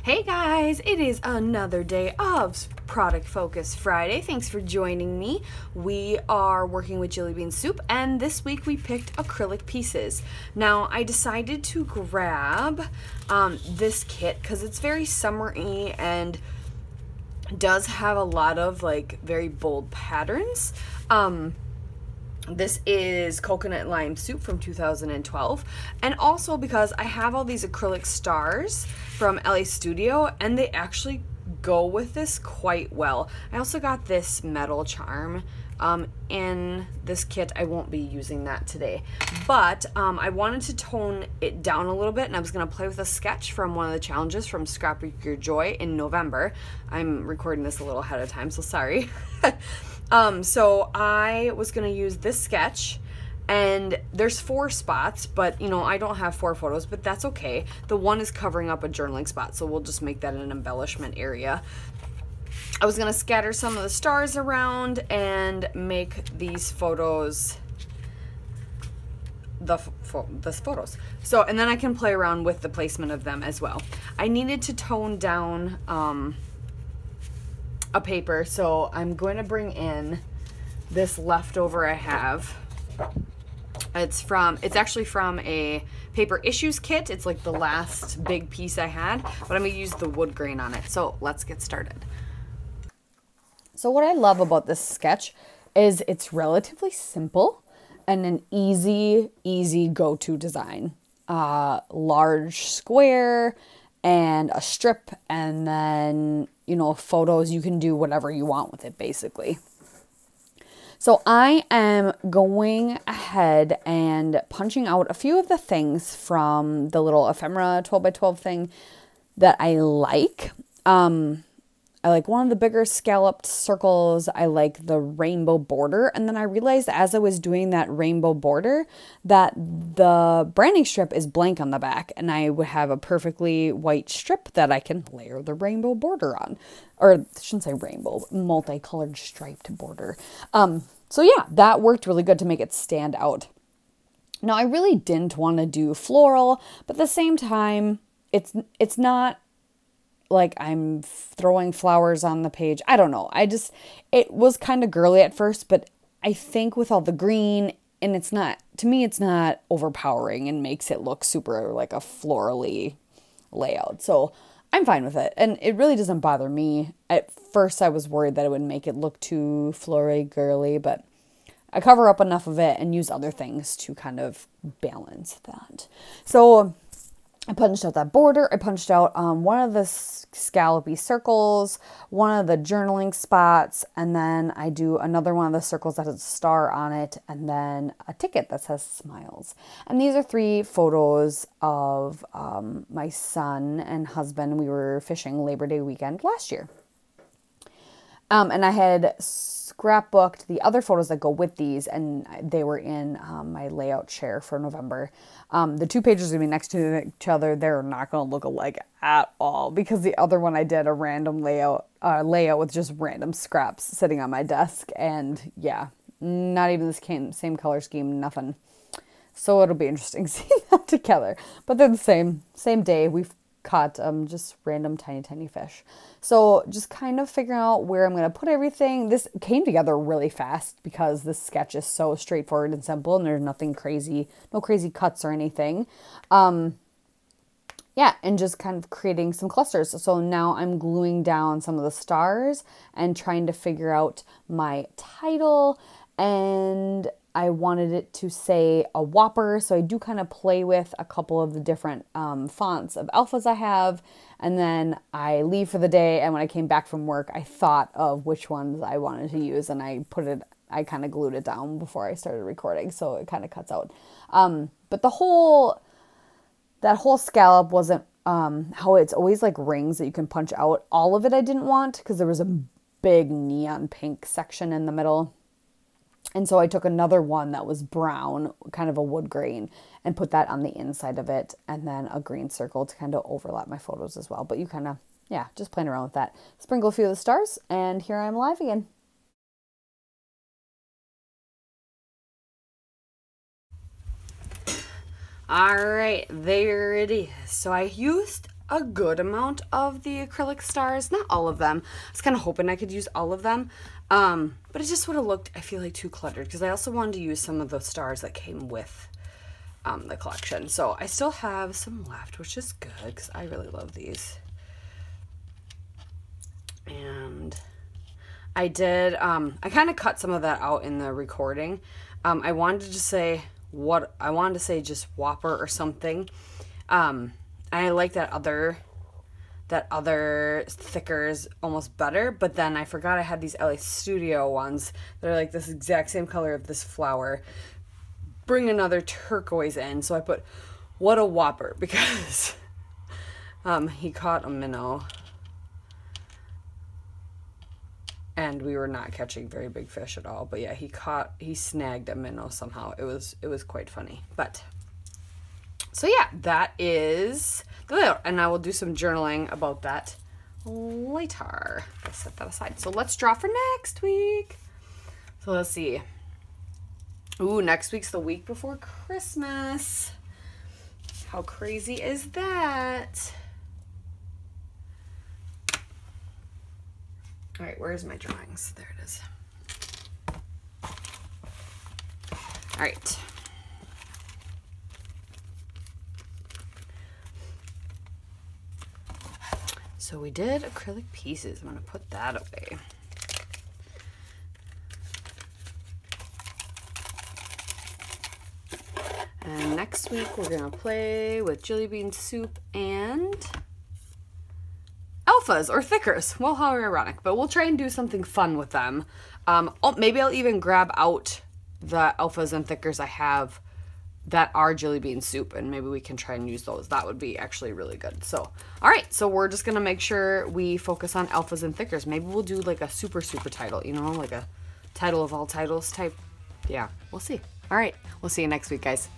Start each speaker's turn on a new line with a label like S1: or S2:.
S1: Hey guys, it is another day of Product Focus Friday. Thanks for joining me. We are working with Jillibean soup, and this week we picked acrylic pieces. Now I decided to grab this kit because it's very summery and does have a lot of like very bold patterns. This is Coconut Lime Soup from 2012, and also because I have all these acrylic stars from Elle Studio, and they actually go with this quite well. I also got this metal charm in this kit. I won't be using that today, but I wanted to tone it down a little bit, and I was going to play with a sketch from one of the challenges from Scrap Your Joy in November. I'm recording this a little ahead of time, so sorry. So I was going to use this sketch, and there's 4 spots, but you know, I don't have 4 photos, but that's okay. The one is covering up a journaling spot, so we'll just make that an embellishment area. I was going to scatter some of the stars around and make these photos the photos. So, and then I can play around with the placement of them as well. I needed to tone down a paper, so I'm going to bring in this leftover I have. It's actually from a paper issues kit. It's like the last big piece I had, but I'm gonna use the wood grain on it. So let's get started. So what I love about this sketch is it's relatively simple and an easy go-to design. Large square and a strip, and then, you know, photos. You can do whatever you want with it, basically. So I am going ahead and punching out a few of the things from the little ephemera 12x12 thing that I like. I like one of the bigger scalloped circles. I like the rainbow border. And then I realized as I was doing that rainbow border that the branding strip is blank on the back, and I would have a perfectly white strip that I can layer the rainbow border on. Or I shouldn't say rainbow, multicolored striped border. So yeah, that worked really good to make it stand out. Now I really didn't want to do floral, but at the same time, it's not like I'm throwing flowers on the page. I don't know. It was kind of girly at first, but I think with all the green, and to me, it's not overpowering and makes it look super like a florally layout. So I'm fine with it. And it really doesn't bother me. At first, I was worried that it would make it look too flory girly, but I cover up enough of it and use other things to kind of balance that. So I punched out that border. I punched out one of the scallopy circles, one of the journaling spots, and then I do another one of the circles that has a star on it, and then a ticket that says smiles. And these are 3 photos of my son and husband. We were fishing Labor Day weekend last year. And I had scrapbooked the other photos that go with these, and they were in my layout share for November. The 2 pages are going to be next to each other. They're not going to look alike at all, because the other one I did a random layout with just random scraps sitting on my desk, and yeah, not even the same color scheme, nothing. So it'll be interesting seeing that together. But they're the same day. We've caught just random tiny fish. So just kind of figuring out where I'm going to put everything. This came together really fast because this sketch is so straightforward and simple, and there's nothing crazy, no crazy cuts or anything. Yeah, and just kind of creating some clusters. So now I'm gluing down some of the stars and trying to figure out my title, and I wanted it to say a Whopper, so I do kind of play with a couple of the different fonts of alphas I have, and then I leave for the day, and when I came back from work, I thought of which ones I wanted to use, and I kind of glued it down before I started recording, so it kind of cuts out. But that whole scallop wasn't how it's always like rings that you can punch out. All of it I didn't want, because there was a big neon pink section in the middle. And so I took another one that was brown, kind of a wood grain, and put that on the inside of it, and then a green circle to kind of overlap my photos as well. But you kind of, yeah, just playing around with that. Sprinkle a few of the stars, and here I am live again. All right, there it is. So I used a good amount of the acrylic stars. Not all of them. I was kind of hoping I could use all of them. But it just would have looked, I feel like, too cluttered because I also wanted to use some of the stars that came with the collection. So I still have some left, which is good because I really love these. And I did, I kind of cut some of that out in the recording. I wanted to say just Whopper or something. I like that other thickers almost better, but then I forgot I had these LA Studio ones that are like this exact same color of this flower. Bring another turquoise in, so I put what a Whopper because he caught a minnow and we were not catching very big fish at all, but yeah, he snagged a minnow somehow. It was quite funny. But so yeah, that is the layout, and I will do some journaling about that later. I'll set that aside. So let's draw for next week. So let's see. Ooh, next week's the week before Christmas. How crazy is that? All right, where's my drawings? There it is. All right. So we did acrylic pieces. I'm going to put that away. And next week we're going to play with Jillibean soup and alphas or thickers. Well, how ironic, but we'll try and do something fun with them. Maybe I'll even grab out the alphas and thickers I have that are Jillibean soup, and maybe we can try and use those. That would be actually really good. So, all right, so we're just going to make sure we focus on alphas and thickers. Maybe we'll do like a super title, you know, like a title of all titles type. Yeah, we'll see. All right, we'll see you next week, guys.